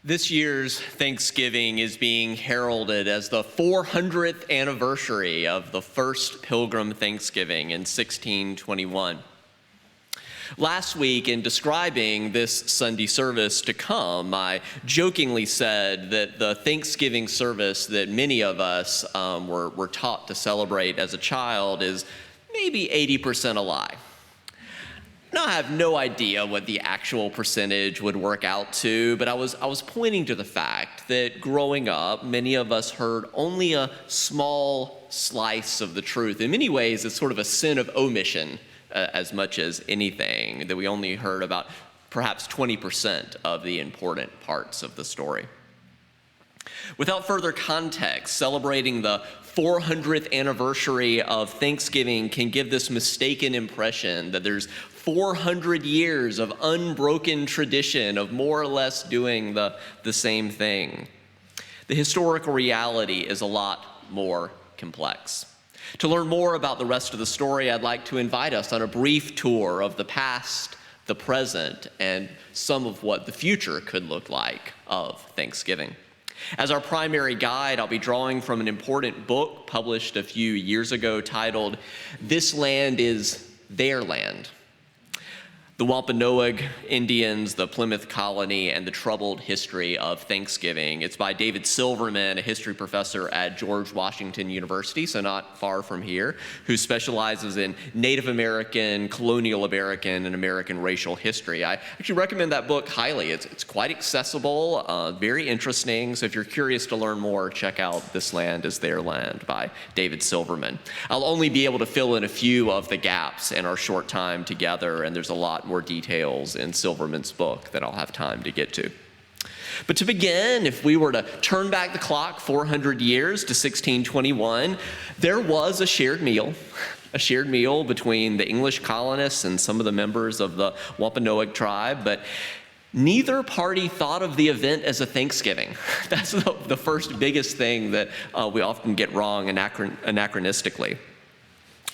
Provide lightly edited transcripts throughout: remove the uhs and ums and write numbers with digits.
This year's Thanksgiving is being heralded as the 400th anniversary of the first Pilgrim Thanksgiving in 1621. Last week, in describing this Sunday service to come, I jokingly said that the Thanksgiving service that many of us were taught to celebrate as a child is maybe 80% a lie. Now, I have no idea what the actual percentage would work out to, but I was pointing to the fact that growing up, many of us heard only a small slice of the truth. In many ways, it's sort of a sin of omission as much as anything, that we only heard about perhaps 20% of the important parts of the story. Without further context, celebrating the 400th anniversary of Thanksgiving can give this mistaken impression that there's 400 years of unbroken tradition of more or less doing the same thing. The historical reality is a lot more complex. To learn more about the rest of the story, I'd like to invite us on a brief tour of the past, the present, and some of what the future could look like of Thanksgiving. As our primary guide, I'll be drawing from an important book published a few years ago titled, "This Land is Their Land: The Wampanoag Indians, the Plymouth Colony, and the Troubled History of Thanksgiving." It's by David Silverman, a history professor at George Washington University, so not far from here, who specializes in Native American, colonial American, and American racial history. I actually recommend that book highly. It's quite accessible, very interesting. So if you're curious to learn more, check out "This Land is Their Land" by David Silverman. I'll only be able to fill in a few of the gaps in our short time together, and there's a lot more details in Silverman's book that I'll have time to get to. But to begin, if we were to turn back the clock 400 years to 1621, there was a shared meal between the English colonists and some of the members of the Wampanoag tribe, but neither party thought of the event as a Thanksgiving. That's the first biggest thing that we often get wrong anachronistically.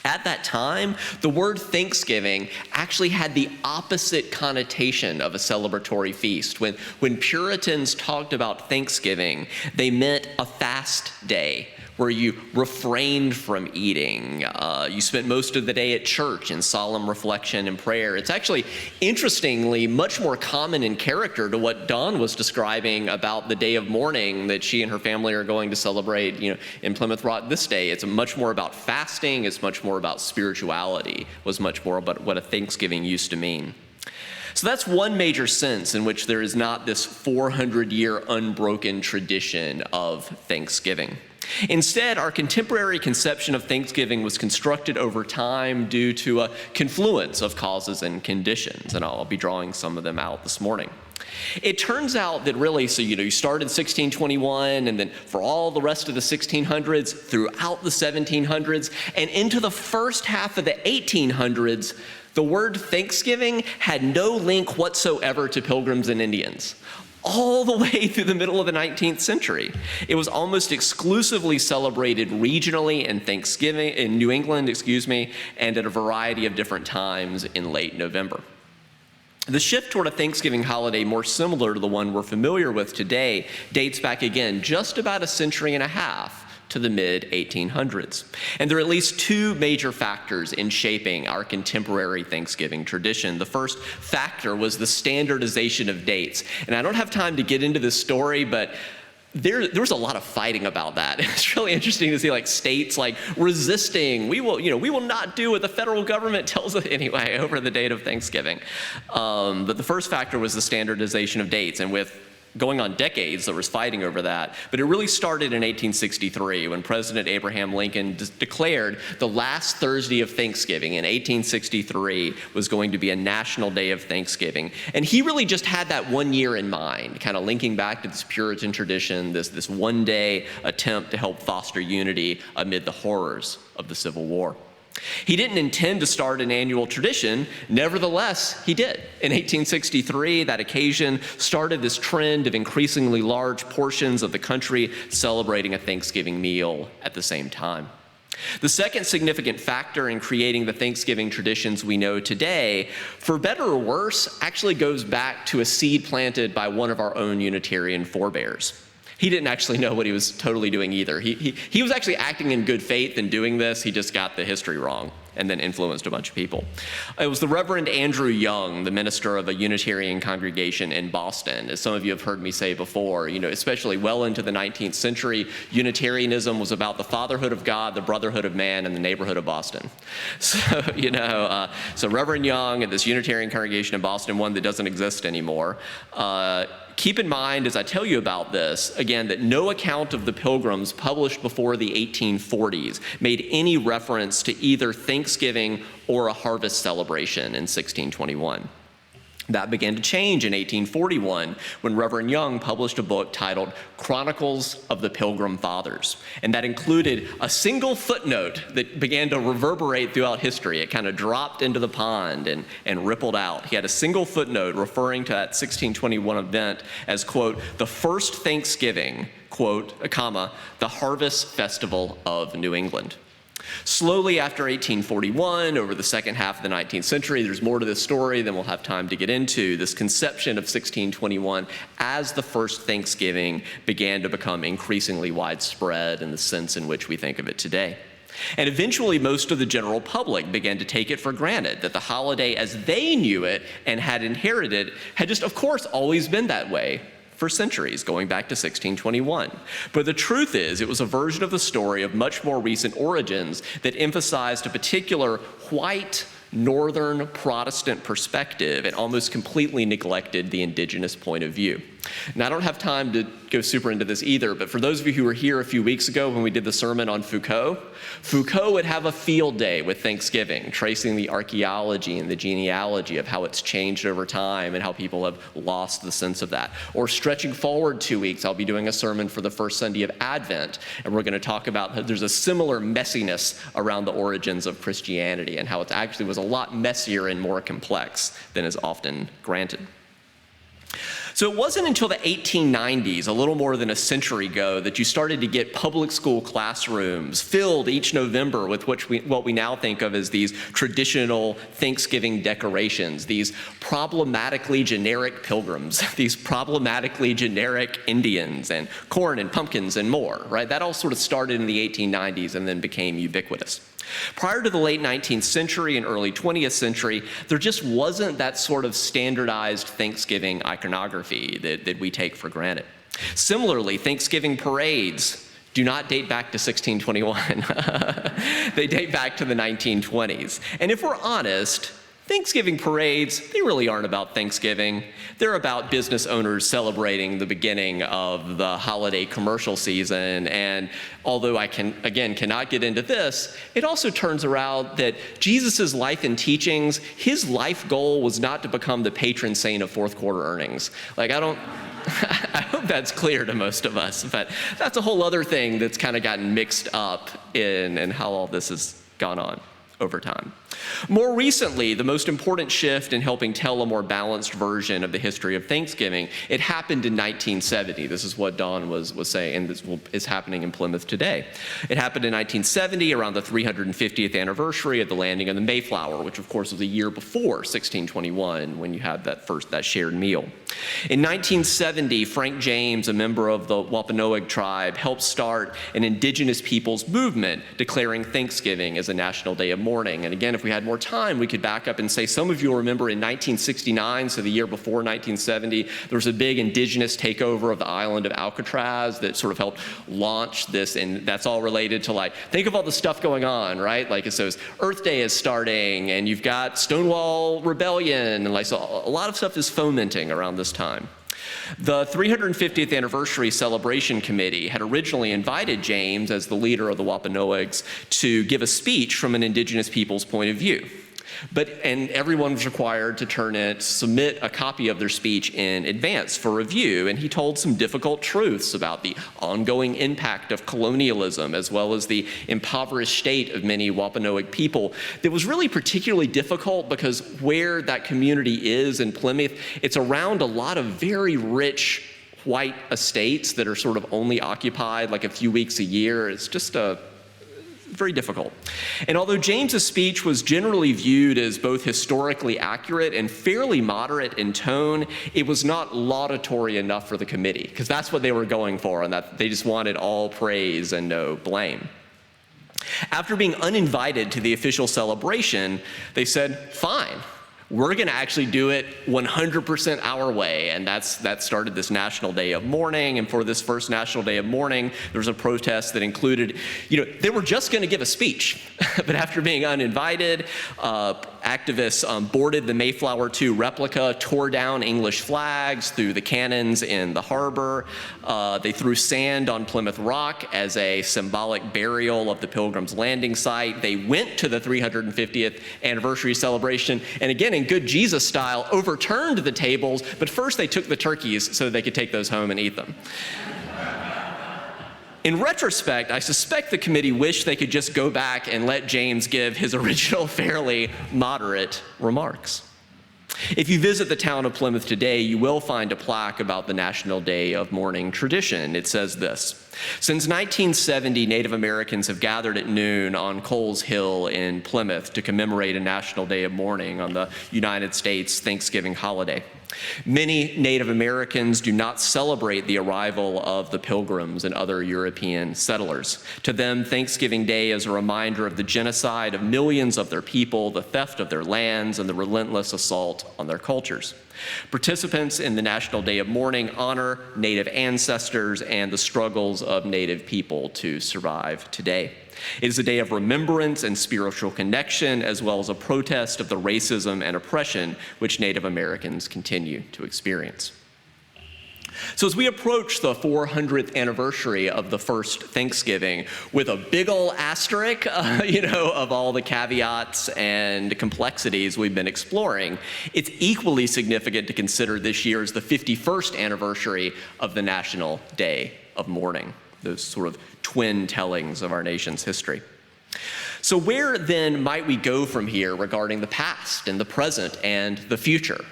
At that time, the word Thanksgiving actually had the opposite connotation of a celebratory feast. When Puritans talked about Thanksgiving, they meant a fast day where you refrained from eating. You spent most of the day at church in solemn reflection and prayer. It's actually, interestingly, much more common in character to what Dawn was describing about the day of mourning that she and her family are going to celebrate, in Plymouth Rock this day. It's much more about fasting. It's much more about spirituality, was much more about what a Thanksgiving used to mean. So that's one major sense in which there is not this 400-year unbroken tradition of Thanksgiving. Instead, our contemporary conception of Thanksgiving was constructed over time due to a confluence of causes and conditions, and I'll be drawing some of them out this morning. It turns out that really, you start in 1621, and then for all the rest of the 1600s, throughout the 1700s, and into the first half of the 1800s, the word Thanksgiving had no link whatsoever to Pilgrims and Indians. All the way through the middle of the 19th century. It was almost exclusively celebrated regionally in New England, and at a variety of different times in late November. The shift toward a Thanksgiving holiday more similar to the one we're familiar with today dates back again just about a century and a half to the mid-1800s. And there are at least two major factors in shaping our contemporary Thanksgiving tradition. The first factor was the standardization of dates. And I don't have time to get into this story, but there was a lot of fighting about that. It's really interesting to see states resisting. We will not do what the federal government tells us anyway over the date of Thanksgiving. But the first factor was the standardization of dates, and with going on decades, there was fighting over that. But it really started in 1863 when President Abraham Lincoln declared the last Thursday of Thanksgiving in 1863 was going to be a national day of Thanksgiving. And he really just had that 1 year in mind, kind of linking back to this Puritan tradition, this one-day attempt to help foster unity amid the horrors of the Civil War. He didn't intend to start an annual tradition. Nevertheless, he did. In 1863, that occasion started this trend of increasingly large portions of the country celebrating a Thanksgiving meal at the same time. The second significant factor in creating the Thanksgiving traditions we know today, for better or worse, actually goes back to a seed planted by one of our own Unitarian forebears. He didn't actually know what he was totally doing either. He was actually acting in good faith in doing this. He just got the history wrong and then influenced a bunch of people. It was the Reverend Andrew Young, the minister of a Unitarian congregation in Boston. As some of you have heard me say before, especially well into the 19th century, Unitarianism was about the fatherhood of God, the brotherhood of man, and the neighborhood of Boston. So, so Reverend Young at this Unitarian congregation in Boston, one that doesn't exist anymore, keep in mind, as I tell you about this, again, that no account of the Pilgrims published before the 1840s made any reference to either Thanksgiving or a harvest celebration in 1621. That began to change in 1841 when Reverend Young published a book titled Chronicles of the Pilgrim Fathers. And that included a single footnote that began to reverberate throughout history. It kind of dropped into the pond and rippled out. He had a single footnote referring to that 1621 event as, quote, the first Thanksgiving, quote, a comma, the harvest festival of New England. Slowly after 1841, over the second half of the 19th century, there's more to this story than we'll have time to get into. This conception of 1621 as the first Thanksgiving began to become increasingly widespread in the sense in which we think of it today. And eventually, most of the general public began to take it for granted that the holiday as they knew it and had inherited had just, of course, always been that way for centuries, going back to 1621. But the truth is, it was a version of the story of much more recent origins that emphasized a particular white, northern Protestant perspective and almost completely neglected the indigenous point of view. Now, I don't have time to go super into this either, but for those of you who were here a few weeks ago when we did the sermon on Foucault would have a field day with Thanksgiving, tracing the archaeology and the genealogy of how it's changed over time and how people have lost the sense of that. Or stretching forward 2 weeks, I'll be doing a sermon for the first Sunday of Advent, and we're going to talk about how there's a similar messiness around the origins of Christianity and how it actually was a lot messier and more complex than is often granted. So it wasn't until the 1890s, a little more than a century ago, that you started to get public school classrooms filled each November with what we now think of as these traditional Thanksgiving decorations, these problematically generic pilgrims, these problematically generic Indians and corn and pumpkins and more, right? That all sort of started in the 1890s and then became ubiquitous. Prior to the late 19th century and early 20th century, there just wasn't that sort of standardized Thanksgiving iconography that we take for granted. Similarly, Thanksgiving parades do not date back to 1621. They date back to the 1920s. And if we're honest, Thanksgiving parades, they really aren't about Thanksgiving. They're about business owners celebrating the beginning of the holiday commercial season. And although I cannot get into this, it also turns around that Jesus' life and teachings, his life goal was not to become the patron saint of fourth quarter earnings. I hope that's clear to most of us, but that's a whole other thing that's kind of gotten mixed up in how all this has gone on over time. More recently, the most important shift in helping tell a more balanced version of the history of Thanksgiving, it happened in 1970. This is what Don was saying, and this is happening in Plymouth today. It happened in 1970, around the 350th anniversary of the landing of the Mayflower, which of course was a year before 1621 when you had that shared meal. In 1970, Frank James, a member of the Wampanoag tribe, helped start an indigenous peoples movement declaring Thanksgiving as a national day of mourning. And again, if we had more time, we could back up and say some of you will remember in 1969, so the year before 1970, there was a big indigenous takeover of the island of Alcatraz that sort of helped launch this, and that's all related to think of all the stuff going on, right? So Earth Day is starting, and you've got Stonewall Rebellion, and so a lot of stuff is fomenting around this time. The 350th anniversary celebration committee had originally invited James, as the leader of the Wampanoags, to give a speech from an indigenous people's point of view. And everyone was required to submit a copy of their speech in advance for review, and he told some difficult truths about the ongoing impact of colonialism, as well as the impoverished state of many Wampanoag people. That was really particularly difficult because where that community is in Plymouth, it's around a lot of very rich white estates that are sort of only occupied a few weeks a year. It's just very difficult. And although James's speech was generally viewed as both historically accurate and fairly moderate in tone, it was not laudatory enough for the committee, because that's what they were going for, and that they just wanted all praise and no blame. After being uninvited to the official celebration, they said, fine, we're going to actually do it 100% our way, and that started this National Day of Mourning. And for this first National Day of Mourning, there was a protest that included, they were just going to give a speech, but after being uninvited, activists boarded the Mayflower II replica, tore down English flags, threw the cannons in the harbor. They threw sand on Plymouth Rock as a symbolic burial of the Pilgrims' Landing site. They went to the 350th anniversary celebration, and again, in good Jesus style, overturned the tables, but first they took the turkeys so they could take those home and eat them. In retrospect, I suspect the committee wished they could just go back and let James give his original fairly moderate remarks. If you visit the town of Plymouth today, you will find a plaque about the National Day of Mourning tradition. It says this: since 1970, Native Americans have gathered at noon on Coles Hill in Plymouth to commemorate a National Day of Mourning on the United States Thanksgiving holiday. Many Native Americans do not celebrate the arrival of the Pilgrims and other European settlers. To them, Thanksgiving Day is a reminder of the genocide of millions of their people, the theft of their lands, and the relentless assault on their cultures. Participants in the National Day of Mourning honor Native ancestors and the struggles of Native people to survive today. It is a day of remembrance and spiritual connection, as well as a protest of the racism and oppression which Native Americans continue to experience. So as we approach the 400th anniversary of the first Thanksgiving, with a big ol' asterisk, of all the caveats and complexities we've been exploring, it's equally significant to consider this year as the 51st anniversary of the National Day of Mourning, those sort of twin tellings of our nation's history. So where then might we go from here regarding the past and the present and the future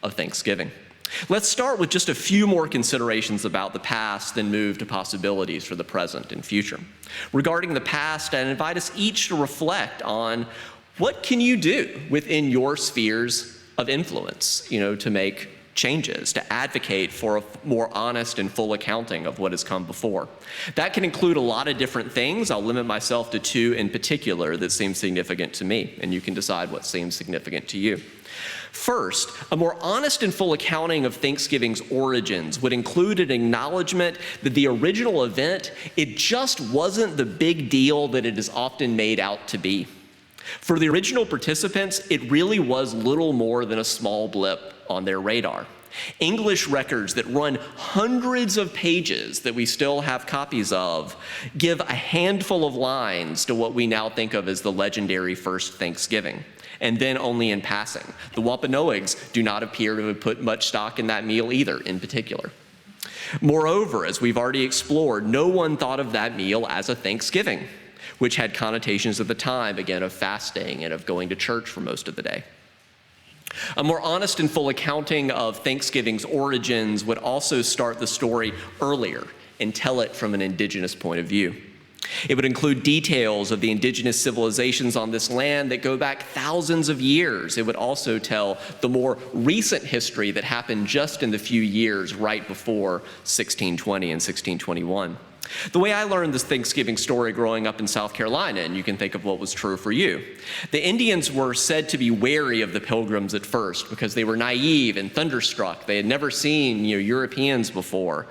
of Thanksgiving? Let's start with just a few more considerations about the past, then move to possibilities for the present and future. Regarding the past, I invite us each to reflect on what can you do within your spheres of influence, to make changes, to advocate for a more honest and full accounting of what has come before. That can include a lot of different things. I'll limit myself to two in particular that seem significant to me, and you can decide what seems significant to you. First, a more honest and full accounting of Thanksgiving's origins would include an acknowledgement that the original event, it just wasn't the big deal that it is often made out to be. For the original participants, it really was little more than a small blip on their radar. English records that run hundreds of pages that we still have copies of give a handful of lines to what we now think of as the legendary first Thanksgiving, and then only in passing. The Wampanoags do not appear to have put much stock in that meal either, in particular. Moreover, as we've already explored, no one thought of that meal as a Thanksgiving, which had connotations at the time, again, of fasting and of going to church for most of the day. A more honest and full accounting of Thanksgiving's origins would also start the story earlier and tell it from an indigenous point of view. It would include details of the indigenous civilizations on this land that go back thousands of years. It would also tell the more recent history that happened just in the few years right before 1620 and 1621. The way I learned this Thanksgiving story growing up in South Carolina, and you can think of what was true for you. The Indians were said to be wary of the Pilgrims at first because they were naive and thunderstruck. They had never seen Europeans before.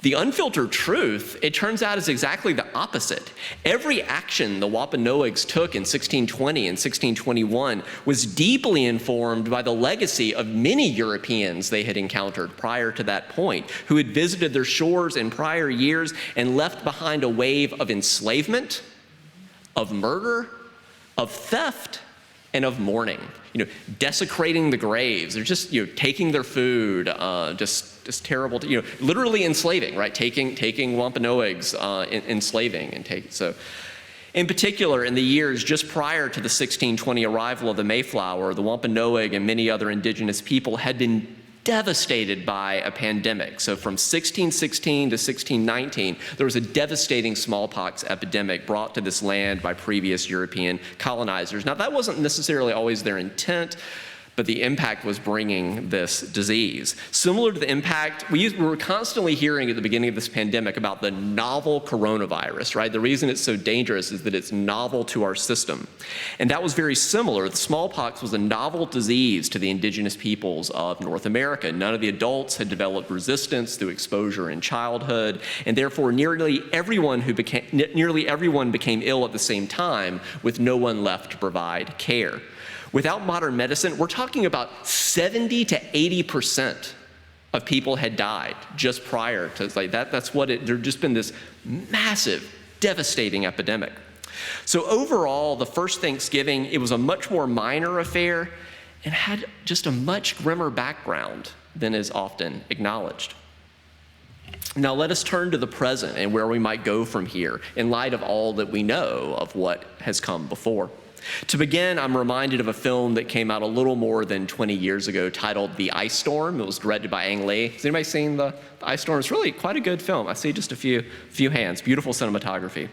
The unfiltered truth, it turns out, is exactly the opposite. Every action the Wampanoags took in 1620 and 1621 was deeply informed by the legacy of many Europeans they had encountered prior to that point, who had visited their shores in prior years and left behind a wave of enslavement, of murder, of theft, and of mourning. Desecrating the graves. They're just, taking their food, just terrible, literally enslaving, right? Taking Wampanoags, enslaving and so. In particular, in the years just prior to the 1620 arrival of the Mayflower, the Wampanoag and many other indigenous people had been devastated by a pandemic. So from 1616 to 1619, there was a devastating smallpox epidemic brought to this land by previous European colonizers. Now, that wasn't necessarily always their intent, but the impact was bringing this disease. Similar to the impact, we were constantly hearing at the beginning of this pandemic about the novel coronavirus, right? The reason it's so dangerous is that it's novel to our system. And that was very similar. The smallpox was a novel disease to the indigenous peoples of North America. None of the adults had developed resistance through exposure in childhood, and therefore nearly everyone became ill at the same time, with no one left to provide care. Without modern medicine, we're talking about 70 to 80% of people had died just prior to that. There'd just been this massive, devastating epidemic. So overall, the first Thanksgiving, it was a much more minor affair and had just a much grimmer background than is often acknowledged. Now let us turn to the present and where we might go from here in light of all that we know of what has come before. To begin, I'm reminded of a film that came out a little more than 20 years ago titled The Ice Storm. It was directed by Ang Lee. Has anybody seen The Ice Storm? It's really quite a good film. I see just a few hands. Beautiful cinematography.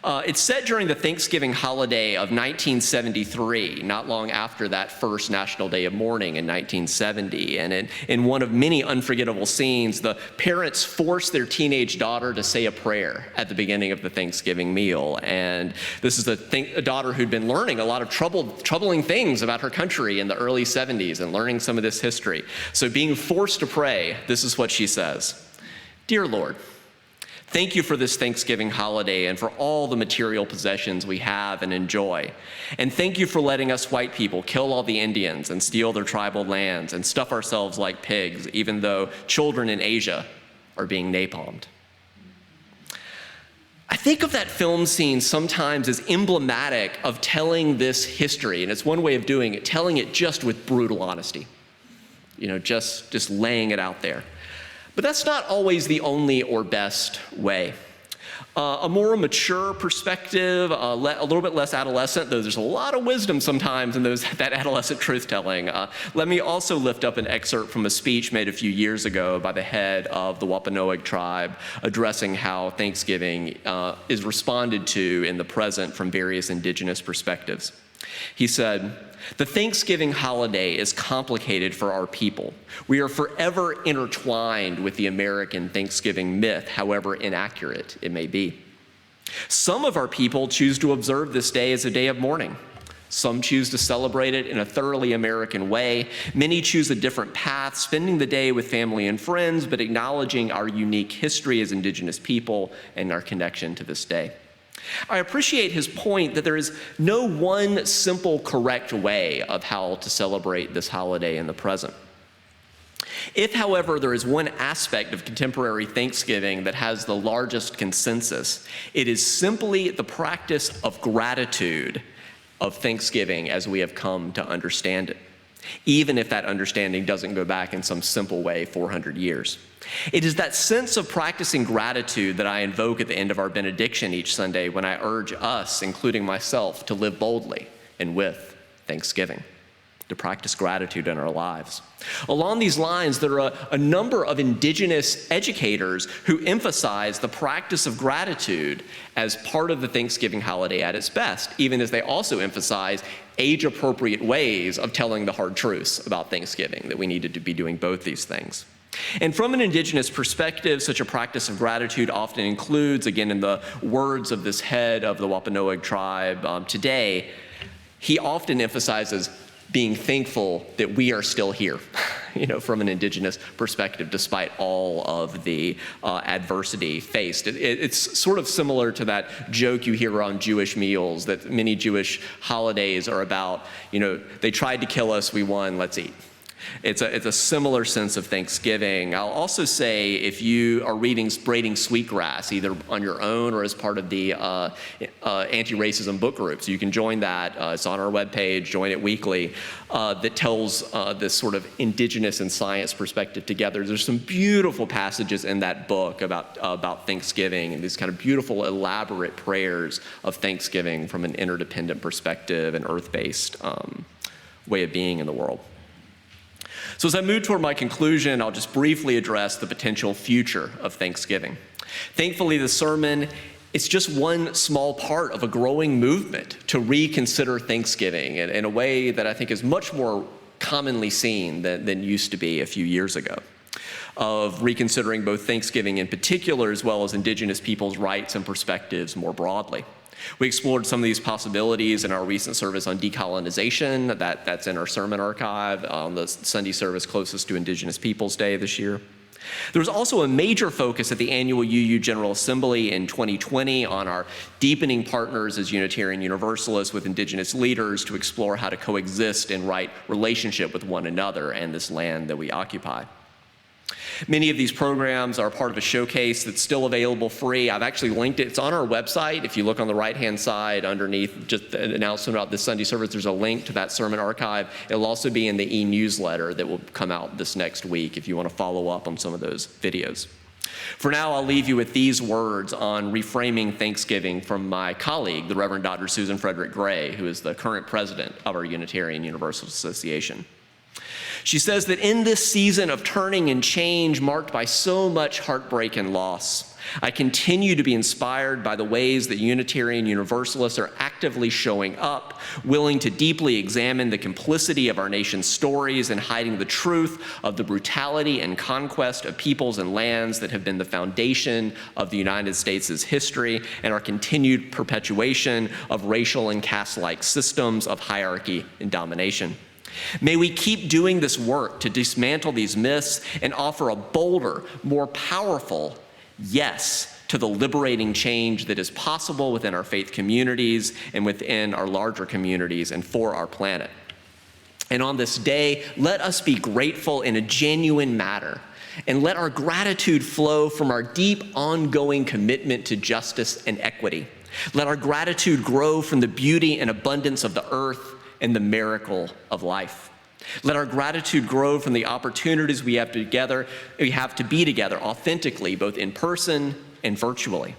It's set during the Thanksgiving holiday of 1973, not long after that first National Day of Mourning in 1970. And in one of many unforgettable scenes, the parents force their teenage daughter to say a prayer at the beginning of the Thanksgiving meal. And this is a daughter who'd been learning a lot of troubling things about her country in the early 70s and learning some of this history. So being forced to pray, this is what she says: "Dear Lord, thank you for this Thanksgiving holiday and for all the material possessions we have and enjoy. And thank you for letting us white people kill all the Indians and steal their tribal lands and stuff ourselves like pigs, even though children in Asia are being napalmed." I think of that film scene sometimes as emblematic of telling this history, and it's one way of doing it, telling it just with brutal honesty, just laying it out there. But that's not always the only or best way. A more mature perspective, a little bit less adolescent, though there's a lot of wisdom sometimes in that adolescent truth-telling. Let me also lift up an excerpt from a speech made a few years ago by the head of the Wampanoag tribe, addressing how Thanksgiving is responded to in the present from various indigenous perspectives. He said, "The Thanksgiving holiday is complicated for our people. We are forever intertwined with the American Thanksgiving myth, however inaccurate it may be. Some of our people choose to observe this day as a day of mourning. Some choose to celebrate it in a thoroughly American way. Many choose a different path, spending the day with family and friends, but acknowledging our unique history as indigenous people and our connection to this day." I appreciate his point that there is no one simple correct way of how to celebrate this holiday in the present. If, however, there is one aspect of contemporary Thanksgiving that has the largest consensus, it is simply the practice of gratitude of Thanksgiving as we have come to understand it, even if that understanding doesn't go back in some simple way 400 years. It is that sense of practicing gratitude that I invoke at the end of our benediction each Sunday when I urge us, including myself, to live boldly and with thanksgiving, to practice gratitude in our lives. Along these lines, there are a number of indigenous educators who emphasize the practice of gratitude as part of the Thanksgiving holiday at its best, even as they also emphasize age-appropriate ways of telling the hard truths about Thanksgiving, that we needed to be doing both these things. And from an indigenous perspective, such a practice of gratitude often includes, again, in the words of this head of the Wampanoag tribe today, he often emphasizes being thankful that we are still here, from an indigenous perspective, despite all of the adversity faced. It's sort of similar to that joke you hear on Jewish meals, that many Jewish holidays are about, they tried to kill us, we won, let's eat. It's a similar sense of Thanksgiving. I'll also say if you are reading Braiding Sweetgrass, either on your own or as part of the anti-racism book groups, you can join that. It's on our webpage, join it weekly, that tells this sort of indigenous and science perspective together. There's some beautiful passages in that book about Thanksgiving and these kind of beautiful, elaborate prayers of Thanksgiving from an interdependent perspective and earth-based way of being in the world. So as I move toward my conclusion, I'll just briefly address the potential future of Thanksgiving. Thankfully, the sermon is just one small part of a growing movement to reconsider Thanksgiving in a way that I think is much more commonly seen than used to be a few years ago, of reconsidering both Thanksgiving in particular as well as Indigenous peoples' rights and perspectives more broadly. We explored some of these possibilities in our recent service on decolonization. That's in our sermon archive on the Sunday service closest to Indigenous Peoples Day this year. There was also a major focus at the annual UU General Assembly in 2020 on our deepening partners as Unitarian Universalists with Indigenous leaders to explore how to coexist in right relationship with one another and this land that we occupy. Many of these programs are part of a showcase that's still available free. I've actually linked it. It's on our website. If you look on the right-hand side underneath just the announcement about this Sunday service, there's a link to that sermon archive. It'll also be in the e-newsletter that will come out this next week if you want to follow up on some of those videos. For now, I'll leave you with these words on reframing Thanksgiving from my colleague, the Reverend Dr. Susan Frederick Gregg, who is the current president of our Unitarian Universalist Association. She says that in this season of turning and change marked by so much heartbreak and loss, I continue to be inspired by the ways that Unitarian Universalists are actively showing up, willing to deeply examine the complicity of our nation's stories and hiding the truth of the brutality and conquest of peoples and lands that have been the foundation of the United States' history and our continued perpetuation of racial and caste-like systems of hierarchy and domination. May we keep doing this work to dismantle these myths and offer a bolder, more powerful yes to the liberating change that is possible within our faith communities and within our larger communities and for our planet. And on this day, let us be grateful in a genuine manner, and let our gratitude flow from our deep, ongoing commitment to justice and equity. Let our gratitude grow from the beauty and abundance of the earth and the miracle of life. Let our gratitude grow from the opportunities we have to be together authentically, both in person and virtually,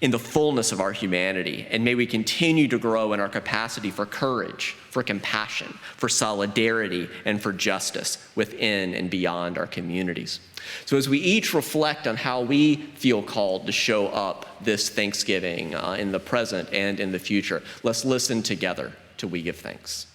in the fullness of our humanity. And may we continue to grow in our capacity for courage, for compassion, for solidarity, and for justice within and beyond our communities. So as we each reflect on how we feel called to show up this Thanksgiving in the present and in the future, let's listen together till we give thanks.